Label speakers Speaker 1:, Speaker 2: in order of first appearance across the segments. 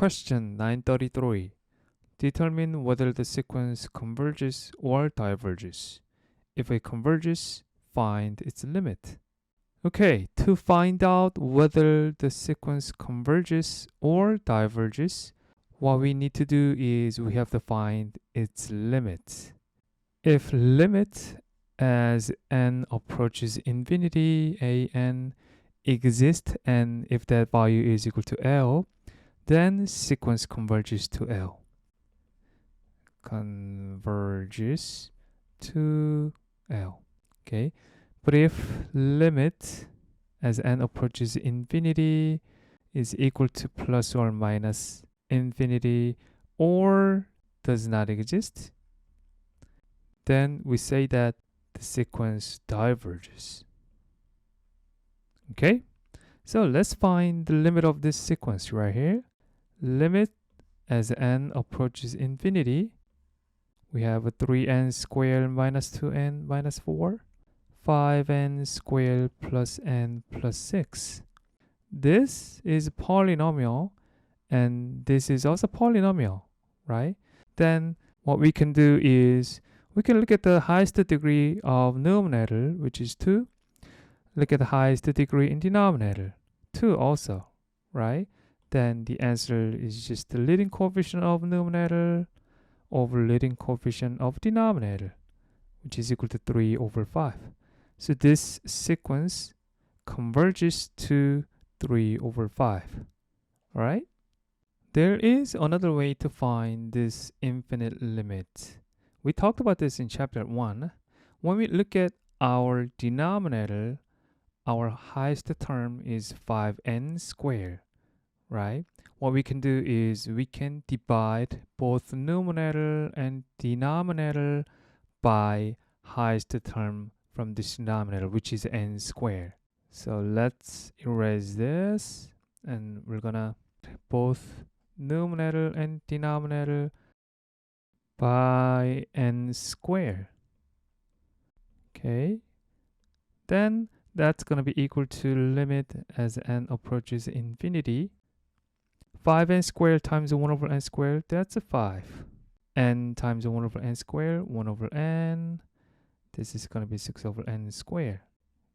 Speaker 1: Question 933. Determine whether the sequence converges or diverges. If it converges, find its limit. Okay, to find out whether the sequence converges or diverges, what we need to do is we have to find its limit. If limit as n approaches infinity, an exists, and if that value is equal to L, then sequence converges to L. Converges to L. Okay, but if limit as n approaches infinity is equal to plus or minus infinity or does not exist, then we say that the sequence diverges. Okay, so let's find the limit of this sequence right here. Limit as n approaches infinity, we have a 3n squared minus 2n minus 4, 5n squared plus n plus 6. This is a polynomial, and this is also polynomial, right? Then what we can do is we can look at the highest degree of numerator, which is 2. Look at the highest degree in denominator, 2 also, right? Then the answer is just the leading coefficient of numerator over leading coefficient of denominator, which is equal to 3 over 5. So this sequence converges to 3 over 5. All right? There is another way to find this infinite limit. We talked about this in chapter 1. When we look at our denominator, our highest term is 5n squared, right? What we can do is we can divide both numerator and denominator by highest term from this denominator, which is n squared. So let's erase this, and we're gonna both numerator and denominator by n squared. Okay, then that's going to be equal to limit as n approaches infinity. 5n squared times 1 over n squared, that's a 5. N times 1 over n squared, 1 over n. This is going to be 6 over n squared,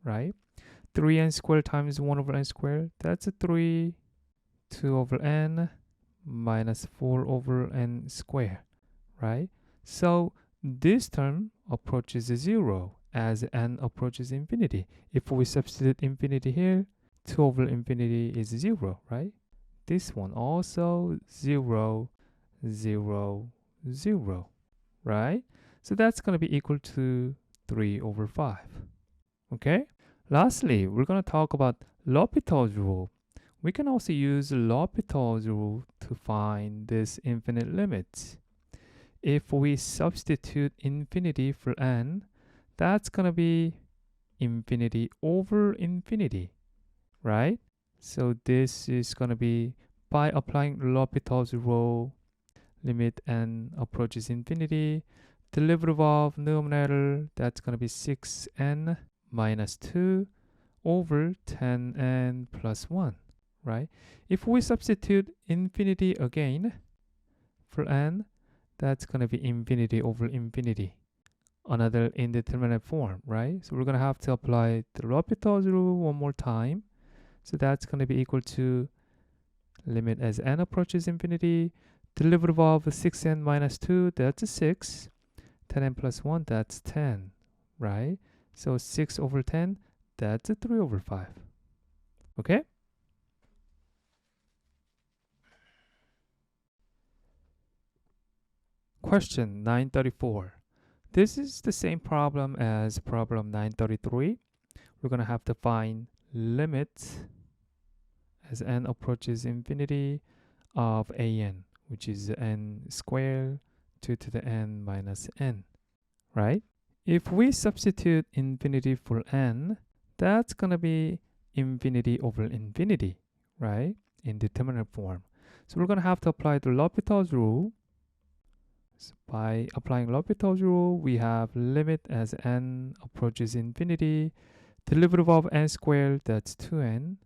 Speaker 1: right? 3n squared times 1 over n squared, that's a 3. 2 over n minus 4 over n squared, right? So this term approaches 0 as n approaches infinity. If we substitute infinity here, 2 over infinity is 0, right? This one also 0, 0, 0, right? So that's going to be equal to 3 over 5. Okay? Lastly, we're going to talk about L'Hopital's rule. We can also use L'Hopital's rule to find this infinite limit. If we substitute infinity for n, that's going to be infinity over infinity, right? So this is going to be by applying L'Hopital's rule, limit n approaches infinity, derivative of numerator, that's going to be 6n minus 2 over 10n plus 1, right? If we substitute infinity again for n, that's going to be infinity over infinity, another indeterminate form, right? So we're going to have to apply the L'Hopital's rule one more time. So that's going to be equal to limit as n approaches infinity, derivative of 6n minus 2, that's a 6. 10n plus 1, that's 10, right? So 6 over 10, that's a 3 over 5. Okay? Question 934. This is the same problem as problem 933. We're going to have to find limit as n approaches infinity of an, which is n squared 2 to the n minus n, right? If we substitute infinity for n, that's going to be infinity over infinity, right? In determinate form. So we're going to have to apply the L'Hopital's rule. So by applying L'Hopital's rule, we have limit as n approaches infinity, derivative of n squared, that's 2n,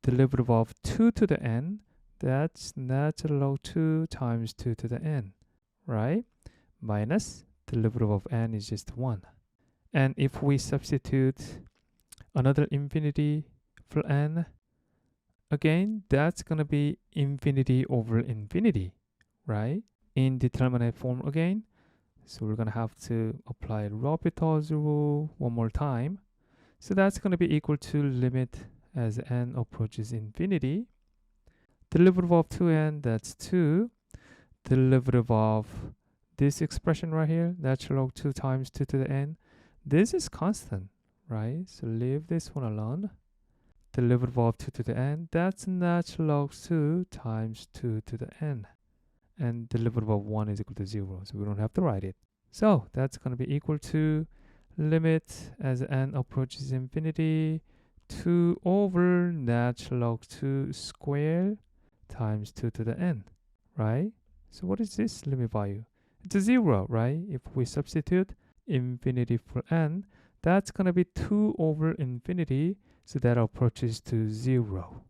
Speaker 1: derivative of 2 to the n, That's natural log 2 times 2 to the n, right? Minus the derivative of n is just 1. And if we substitute another infinity for n, again, that's going to be infinity over infinity, right? Indeterminate form again. So we're going to have to apply L'Hopital's rule one more time. So that's going to be equal to limit as n approaches infinity. The derivative of 2n, that's 2. The derivative of this expression right here, natural log 2 times 2 to the n, this is constant, right? So leave this one alone. The derivative of 2 to the n, that's natural log 2 times 2 to the n. And the derivative of 1 is equal to 0, so we don't have to write it. So that's going to be equal to limit as n approaches infinity 2 over natural log 2 squared times 2 to the n, right? So what is this limit value? It's a 0, right? If we substitute infinity for n, that's going to be 2 over infinity, so that approaches to 0.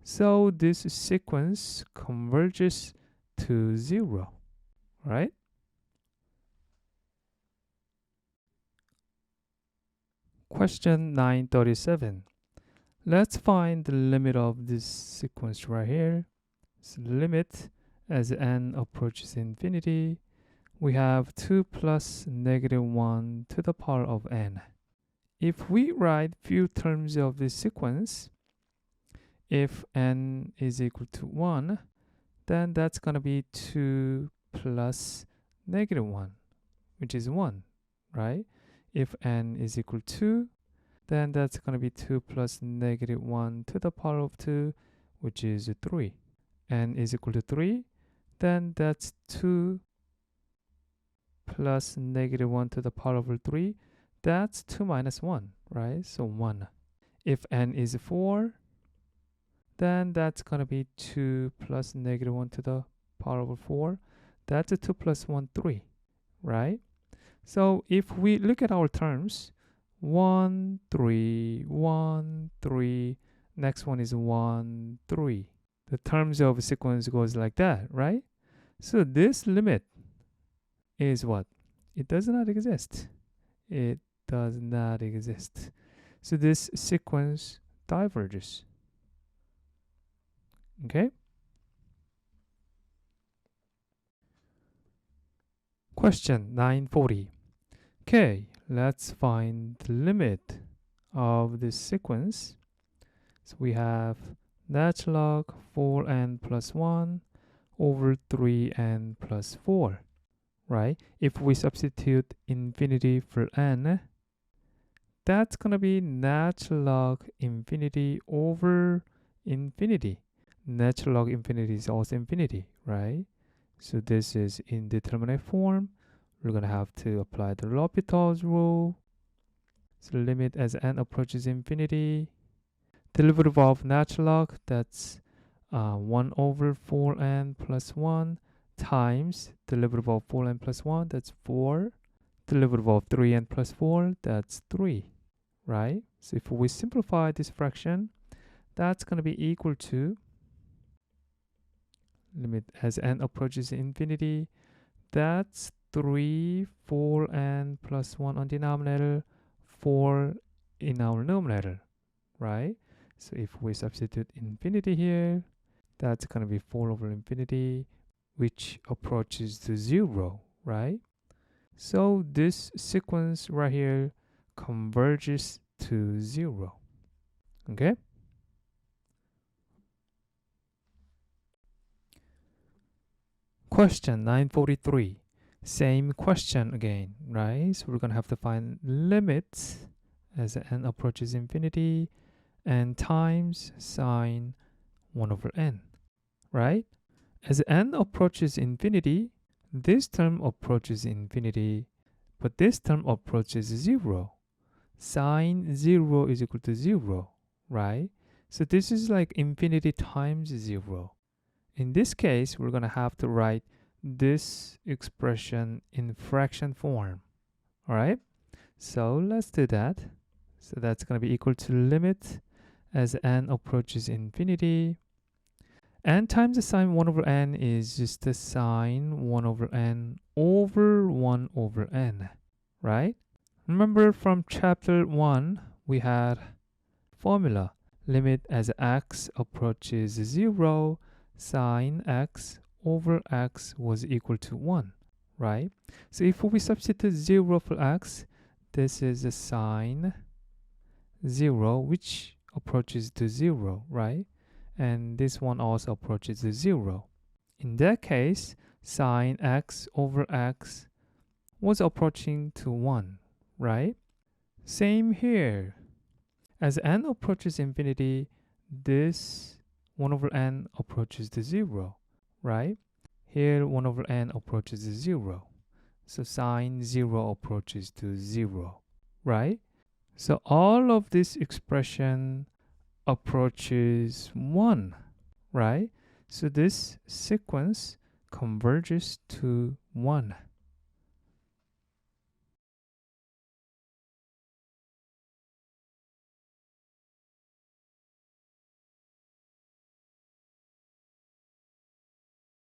Speaker 1: So this sequence converges to 0, right? Question 937. Let's find the limit of this sequence right here. So the limit as n approaches infinity, we have 2 plus negative 1 to the power of n. If we write few terms of this sequence, if n is equal to 1, then that's going to be 2 plus negative 1, which is 1, right? If n is equal to 2, then that's going to be 2 plus negative 1 to the power of 2, which is 3. N is equal to 3, then that's 2 plus negative 1 to the power of 3. That's 2 minus 1, right? So 1. If n is 4, then that's going to be 2 plus negative 1 to the power of 4. That's a 2 plus 1, 3, right? So if we look at our terms, 1, 3, 1, 3, next one is 1, 3. The terms of a sequence goes like that, right? So this limit is what? It does not exist. It does not exist. So this sequence diverges. Okay? Question 940. Okay, let's find the limit of this sequence. So we have natural log 4n plus 1 over 3n plus 4, right? If we substitute infinity for n, that's going to be natural log infinity over infinity. Natural log infinity is also infinity, right? So this is indeterminate form. We're going to have to apply the L'Hopital's rule. So limit as n approaches infinity. Derivative of natural log, that's 1 over 4n plus 1 times derivative of 4n plus 1, that's 4. Derivative of 3n plus 4, that's 3, right? So if we simplify this fraction, that's going to be equal to limit as n approaches infinity, that's 3, 4n plus 1 on denominator, 4 in our numerator, right? So if we substitute infinity here, that's going to be 4 over infinity, which approaches to 0, right? So this sequence right here converges to 0, okay? Question 943. Same question again, right? So we're going to have to find limits as n approaches infinity and times sine 1 over n, right? As n approaches infinity, this term approaches infinity, but this term approaches 0. Sine 0 is equal to 0, right? So this is like infinity times 0. In this case, we're going to have to write this expression in fraction form, all right? So let's do that. So that's going to be equal to limit as n approaches infinity. n times the sine 1 over n is just the sine 1 over n over 1 over n, right? Remember from chapter 1, we had formula. Limit as x approaches 0, sine x over x was equal to 1, right? So if we substitute 0 for x, this is a sine 0, which approaches to 0, right? And this one also approaches to 0. In that case, sine x over x was approaching to 1, right? Same here. As n approaches infinity, this 1 over n approaches to 0, right? Here 1 over n approaches to 0. So sine 0 approaches to 0, right? So all of this expression approaches 1, right? So this sequence converges to 1.